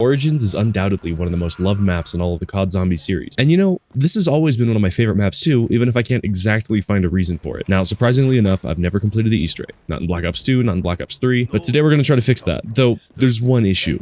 Origins is undoubtedly one of the most loved maps in all of the COD Zombie series. And you know, this has always been one of my favorite maps too, even if I can't exactly find a reason for it. Now, surprisingly enough, I've never completed the Easter egg. Not in Black Ops 2, not in Black Ops 3, but today we're going to try to fix that. Though, there's one issue.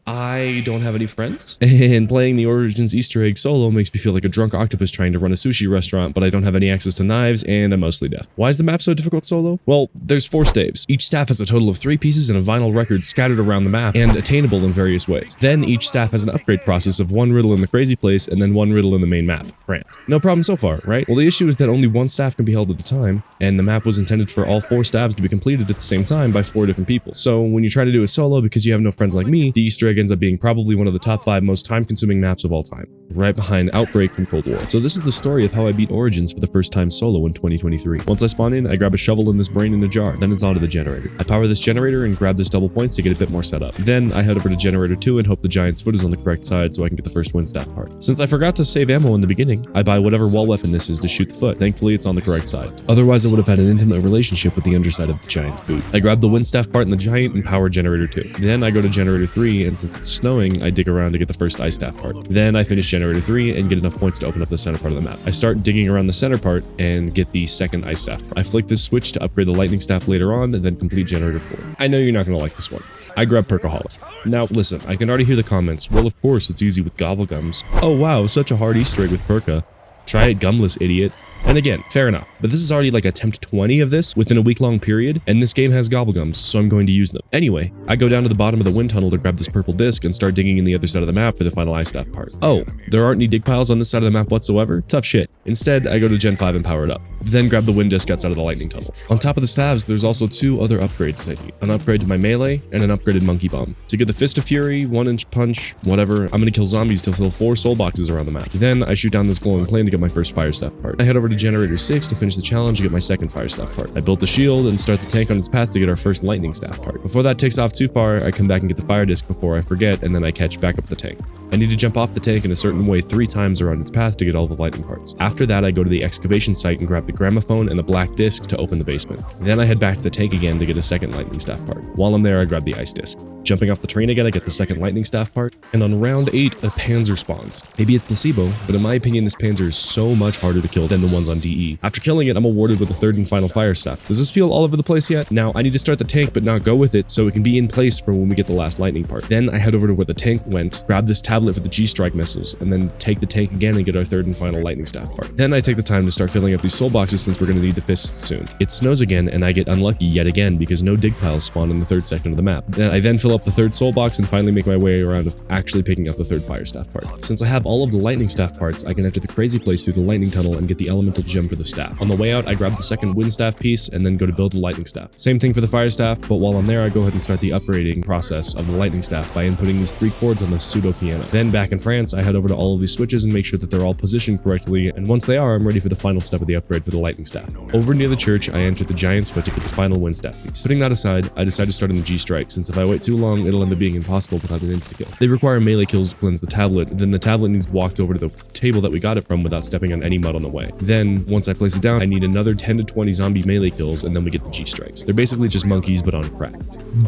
I don't have any friends, and playing the Origins Easter egg solo makes me feel like a drunk octopus trying to run a sushi restaurant, but I don't have any access to knives, and I'm mostly deaf. Why is the map so difficult solo? Well, there's 4 staves. Each staff has a total of 3 pieces and a vinyl record scattered around the map, and attainable in various ways. Then each staff has an upgrade process of 1 riddle in the crazy place, and then 1 riddle in the main map, France. No problem so far, right? Well, the issue is that only 1 staff can be held at a time, and the map was intended for all 4 staffs to be completed at the same time by 4 different people. So when you try to do a solo because you have no friends like me, the Easter egg ends up being probably one of the top 5 most time-consuming maps of all time, right behind Outbreak from Cold War. So this is the story of how I beat Origins for the first time solo in 2023. Once I spawn in, I grab a shovel and this brain in a jar, then it's onto the generator. I power this generator and grab this double points to get a bit more set up. Then I head over to generator 2 and hope the giant's foot is on the correct side so I can get the first win staff part. Since I forgot to save ammo in the beginning, I buy whatever wall weapon this is to shoot the foot. Thankfully, it's on the correct side. Otherwise, I would have had an intimate relationship with the underside of the giant's boot. I grab the win staff part in the giant and power generator 2. Then I go to generator 3, and since it's snowing, I dig around to get the first ice staff part. Then I finish generator 3 and get enough points to open up the center part of the map. I start digging around the center part and get the second ice staff part. I flick this switch to upgrade the lightning staff later on and then complete generator 4. I know you're not going to like this one. I grab Perkaholic. Now listen, I can already hear the comments. Well, of course, it's easy with Gobblegums. Oh wow, such a hard Easter egg with Perka. Try it, gumless idiot. And again, fair enough, but this is already like attempt 20 of this within a week-long period, and this game has gobblegums, so I'm going to use them. Anyway, I go down to the bottom of the wind tunnel to grab this purple disc and start digging in the other side of the map for the final ice staff part. Oh, there aren't any dig piles on this side of the map whatsoever? Tough shit. Instead, I go to Gen 5 and power it up. Then grab the wind disc outside of the lightning tunnel. On top of the staves, there's also 2 other upgrades I need. An upgrade to my melee, and an upgraded monkey bomb. To get the Fist of Fury, 1-inch punch, whatever, I'm gonna kill zombies to fill 4 soul boxes around the map. Then I shoot down this glowing plane to get my first fire staff part. I head over to generator 6 to finish the challenge and get my second fire staff part. I built the shield and start the tank on its path to get our first lightning staff part. Before that takes off too far, I come back and get the fire disc before I forget, and then I catch back up the tank. I need to jump off the tank in a certain way 3 times around its path to get all the lightning parts. After that, I go to the excavation site and grab the gramophone and the black disc to open the basement. Then I head back to the tank again to get a second lightning staff part. While I'm there, I grab the ice disc. Jumping off the train again, I get the second lightning staff part, and on round 8, a panzer spawns. Maybe it's placebo, but in my opinion, this panzer is so much harder to kill than the ones on DE. After killing it, I'm awarded with a 3rd and final fire staff. Does this feel all over the place yet? Now, I need to start the tank but not go with it so it can be in place for when we get the last lightning part. Then I head over to where the tank went, grab this tablet for the G-Strike missiles, and then take the tank again and get our 3rd and final lightning staff part. Then I take the time to start filling up these soul boxes since we're going to need the fists soon. It snows again, and I get unlucky yet again because no dig piles spawn in the 3rd section of the map. I then fill up the 3rd soul box and finally make my way around to actually picking up the 3rd fire staff part. Since I have all of the lightning staff parts, I can enter the crazy place through the lightning tunnel and get the elemental gem for the staff. On the way out, I grab the second wind staff piece and then go to build the lightning staff. Same thing for the fire staff, but while I'm there, I go ahead and start the upgrading process of the lightning staff by inputting these 3 chords on the pseudo piano. Then back in France, I head over to all of these switches and make sure that they're all positioned correctly, and once they are, I'm ready for the final step of the upgrade for the lightning staff. Over near the church, I enter the giant's foot to get the final wind staff piece. Putting that aside, I decide to start in the G-Strike, since if I wait too long, it'll end up being impossible without an insta-kill. They require melee kills to cleanse the tablet, then the tablet needs walked over to the table that we got it from without stepping on any mud on the way. Then, once I place it down, I need another 10 to 20 zombie melee kills, and then we get the G-Strikes. They're basically just monkeys, but on crack.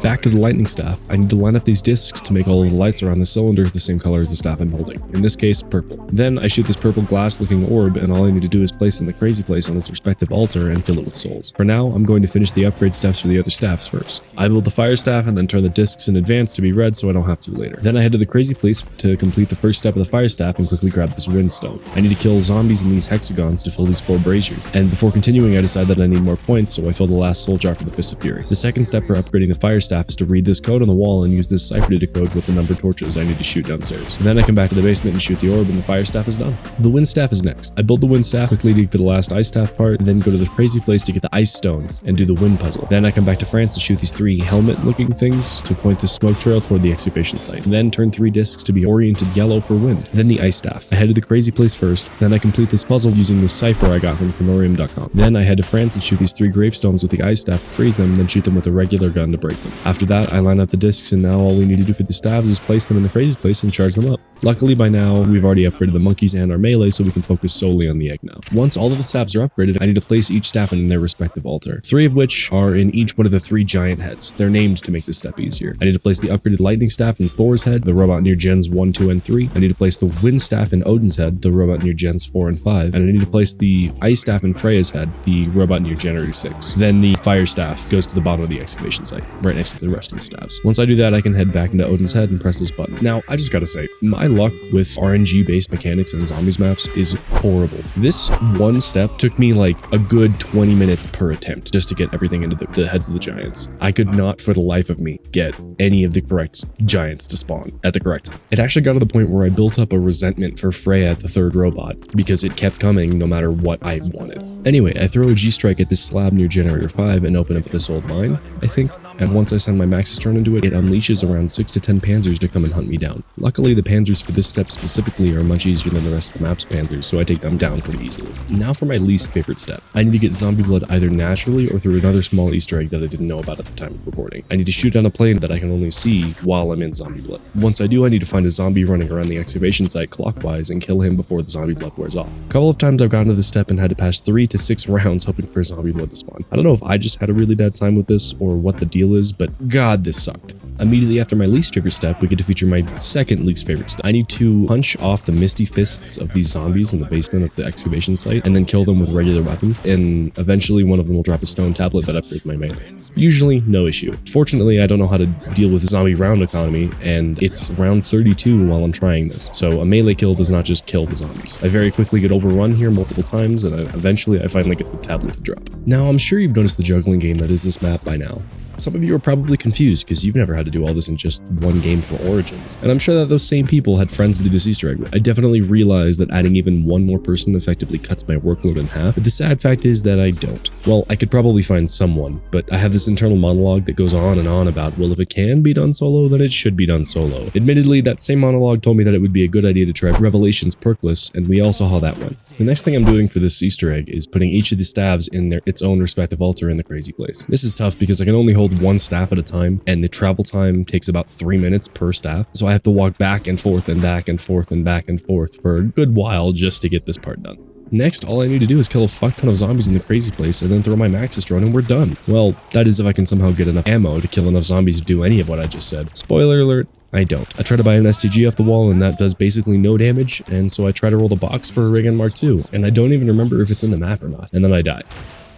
Back to the lightning staff, I need to line up these discs to make all of the lights around the cylinders the same color as the staff I'm holding, in this case, purple. Then I shoot this purple glass-looking orb, and all I need to do is place in the crazy place on its respective altar and fill it with souls. For now, I'm going to finish the upgrade steps for the other staffs first. I build the fire staff and then turn the discs in advance to be red so I don't have to later. Then I head to the crazy place to complete the first step of the fire staff and quickly grab this windstone. I need to kill zombies in these hexagons to fill these 4 braziers. And before continuing, I decide that I need more points, so I fill the last soul jar for the Fist of Fury. The second step for upgrading the fire staff is to read this code on the wall and use this cipher to decode what the numbered torches I need to shoot downstairs. And then I come back to the basement and shoot the orb, and the fire staff is done. The wind staff is next. I build the wind staff, quickly dig for the last ice staff part, and then go to the crazy place to get the ice stone and do the wind puzzle. Then I come back to France and shoot these 3 helmet-looking things to point the smoke trail toward the excavation site. And then turn 3 discs to be oriented yellow for wind. Then the ice staff. I head to the crazy place first, then I complete this puzzle using the cipher I got from Canorium.com. Then I head to France and shoot these 3 gravestones with the ice staff to freeze them, then shoot them with a regular gun to break them. After that, I line up the discs, and now all we need to do for the staves is place them in the crazy place and charge them up. Luckily by now, we've already upgraded the monkeys and our melee, so we can focus solely on the egg now. Once all of the staffs are upgraded, I need to place each staff in their respective altar, 3 of which are in each one of the 3 giant heads. They're named to make this step easier. I need to place the upgraded lightning staff in Thor's head, the robot near gens 1, 2, and 3. I need to place the wind staff in Odin's head, the robot near gens 4 and 5. And I need to place the ice staff in Freya's head, the robot near generator 6. Then the fire staff goes to the bottom of the excavation site, right next to the rest of the staffs. Once I do that, I can head back into Odin's head and press this button. Now, I just gotta say, my luck with RNG-based mechanics and zombies maps is horrible. This one step took me like a good 20 minutes per attempt just to get everything into the heads of the giants. I could not for the life of me get any of the correct giants to spawn at the correct time. It actually got to the point where I built up a resentment for Freya, the third robot, because it kept coming no matter what I wanted. Anyway, I throw a G-strike at this slab near generator 5 and open up this old mine, I think. And once I send my Maxis drone into it, it unleashes around 6 to 10 panzers to come and hunt me down. Luckily, the panzers for this step specifically are much easier than the rest of the map's panzers, so I take them down pretty easily. Now for my least favorite step. I need to get zombie blood either naturally or through another small Easter egg that I didn't know about at the time of recording. I need to shoot down a plane that I can only see while I'm in zombie blood. Once I do, I need to find a zombie running around the excavation site clockwise and kill him before the zombie blood wears off. A couple of times I've gotten to this step and had to pass 3 to 6 rounds hoping for a zombie blood to spawn. I don't know if I just had a really bad time with this or what the deal is, but God, this sucked. Immediately after my least favorite step, we get to feature my second least favorite step. I need to punch off the misty fists of these zombies in the basement of the excavation site and then kill them with regular weapons, and eventually one of them will drop a stone tablet that upgrades my melee. Usually, no issue. Fortunately, I don't know how to deal with the zombie round economy, and it's round 32 while I'm trying this, so a melee kill does not just kill the zombies. I very quickly get overrun here multiple times, and eventually I finally get the tablet to drop. Now, I'm sure you've noticed the juggling game that is this map by now. Some of you are probably confused because you've never had to do all this in just one game for Origins. And I'm sure that those same people had friends to do this Easter egg with. I definitely realized that adding even one more person effectively cuts my workload in half, but the sad fact is that I don't. Well, I could probably find someone, but I have this internal monologue that goes on and on about, well, if it can be done solo, then it should be done solo. Admittedly, that same monologue told me that it would be a good idea to try Revelations perkless, and we all saw how that went. The next thing I'm doing for this Easter egg is putting each of the staves in its own respective altar in the crazy place. This is tough because I can only hold one staff at a time, and the travel time takes about 3 minutes per staff, so I have to walk back and forth and back and forth and back and forth for a good while just to get this part done. Next, all I need to do is kill a fuck ton of zombies in the crazy place and then throw my Maxis drone and we're done. Well, that is if I can somehow get enough ammo to kill enough zombies to do any of what I just said. Spoiler alert, I don't. I try to buy an STG off the wall and that does basically no damage, and so I try to roll the box for a Rig and Mark II, and I don't even remember if it's in the map or not, and then I die.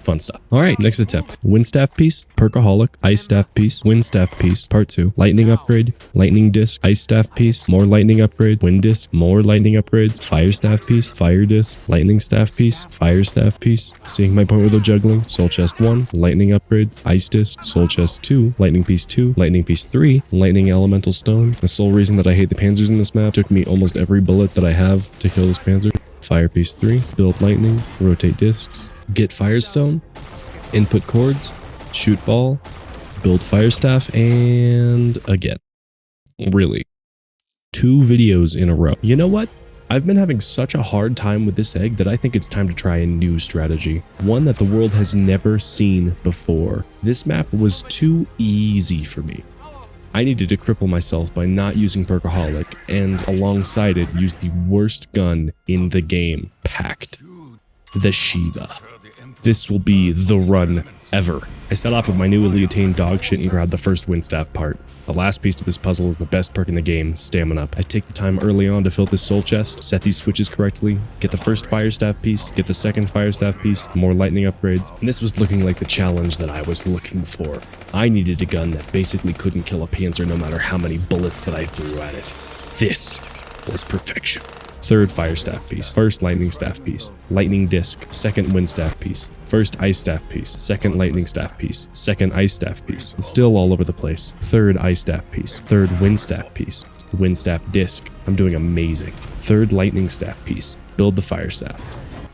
Fun stuff. Alright, next attempt. Wind staff piece, perkaholic, ice staff piece, wind staff piece, part 2, lightning upgrade, lightning disc, ice staff piece, more lightning upgrade, wind disc, more lightning upgrades, fire staff piece, fire disc, lightning staff piece, fire staff piece. Seeing my point with the juggling, soul chest 1, lightning upgrades, ice disc, soul chest 2, lightning piece 2, lightning piece 3, lightning elemental stone. The sole reason that I hate the panzers in this map, took me almost every bullet that I have to kill this panzer. Fire piece 3, build lightning, rotate discs, get firestone, input chords, shoot ball, build fire staff, and again. Really. 2 videos in a row. You know what? I've been having such a hard time with this egg that I think it's time to try a new strategy. One that the world has never seen before. This map was too easy for me. I needed to cripple myself by not using Perkaholic, and alongside it, use the worst gun in the game, Pact. The Shiva. This will be the run ever. I set off with my newly attained dog shit and grabbed the first wind staff part. The last piece to this puzzle is the best perk in the game, Stamina Up. I take the time early on to fill this soul chest, set these switches correctly, get the first fire staff piece, get the second fire staff piece, more lightning upgrades, and this was looking like the challenge that I was looking for. I needed a gun that basically couldn't kill a panzer no matter how many bullets that I threw at it. This was perfection. Third fire staff piece, first lightning staff piece, lightning disc, second wind staff piece, first ice staff piece, second lightning staff piece, second ice staff piece, still all over the place, third ice staff piece, third wind staff piece, wind staff disc, I'm doing amazing, third lightning staff piece, build the fire staff,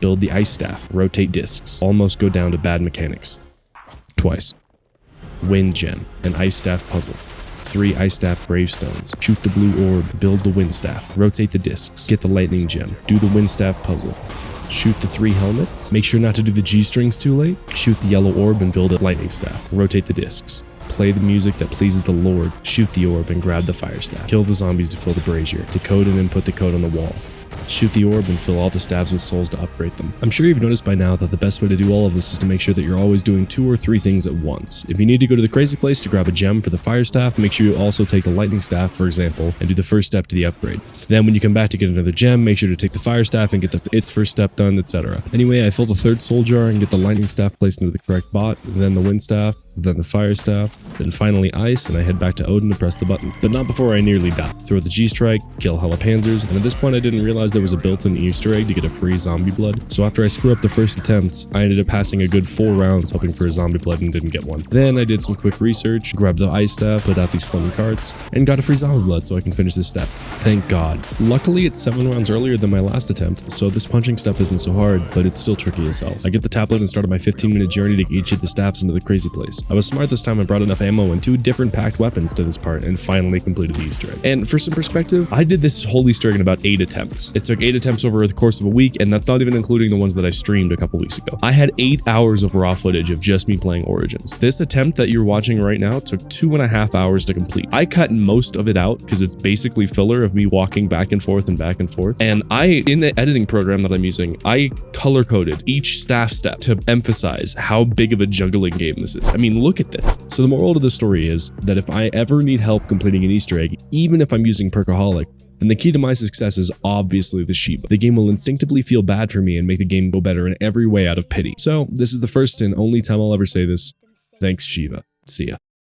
build the ice staff, rotate discs, almost go down to bad mechanics, twice, wind gem, an ice staff puzzle, 3 ice staff gravestones, shoot the blue orb, build the wind staff, rotate the discs, get the lightning gem, do the wind staff puzzle, shoot the 3 helmets, make sure not to do the G-strings too late, shoot the yellow orb and build a lightning staff, rotate the discs, play the music that pleases the Lord, shoot the orb and grab the fire staff, kill the zombies to fill the brazier, decode and input the code on the wall, shoot the orb, and fill all the staves with souls to upgrade them. I'm sure you've noticed by now that the best way to do all of this is to make sure that you're always doing 2 or 3 things at once. If you need to go to the crazy place to grab a gem for the fire staff, make sure you also take the lightning staff, for example, and do the first step to the upgrade. Then when you come back to get another gem, make sure to take the fire staff and get its first step done, etc. Anyway, I fill the 3rd soul jar and get the lightning staff placed into the correct bot, then the wind staff, then the fire staff, then finally ice, and I head back to Odin to press the button. But not before I nearly die. Throw the G-Strike, kill hella panzers, and at this point I didn't realize there was a built-in Easter egg to get a free zombie blood. So after I screw up the first attempts, I ended up passing a good 4 rounds hoping for a zombie blood and didn't get one. Then I did some quick research, grabbed the ice staff, put out these floating carts, and got a free zombie blood so I can finish this step. Thank God. Luckily it's 7 rounds earlier than my last attempt, so this punching step isn't so hard, but it's still tricky as hell. I get the tablet and started my 15-minute journey to get each of the staffs into the crazy place. I was smart this time. I brought enough ammo and 2 different packed weapons to this part and finally completed the Easter egg. And for some perspective, I did this whole Easter egg in about 8 attempts. It took 8 attempts over the course of a week, and that's not even including the ones that I streamed a couple weeks ago. I had 8 hours of raw footage of just me playing Origins. This attempt that you're watching right now took 2.5 hours to complete. I cut most of it out because it's basically filler of me walking back and forth and back and forth. And in the editing program that I'm using, I color-coded each staff step to emphasize how big of a juggling game this is. I mean, look at this. So the moral of the story is that if I ever need help completing an Easter egg, even if I'm using Perkaholic, then the key to my success is obviously the Shiva. The game will instinctively feel bad for me and make the game go better in every way out of pity. So this is the first and only time I'll ever say this. Thanks, Shiva. See ya.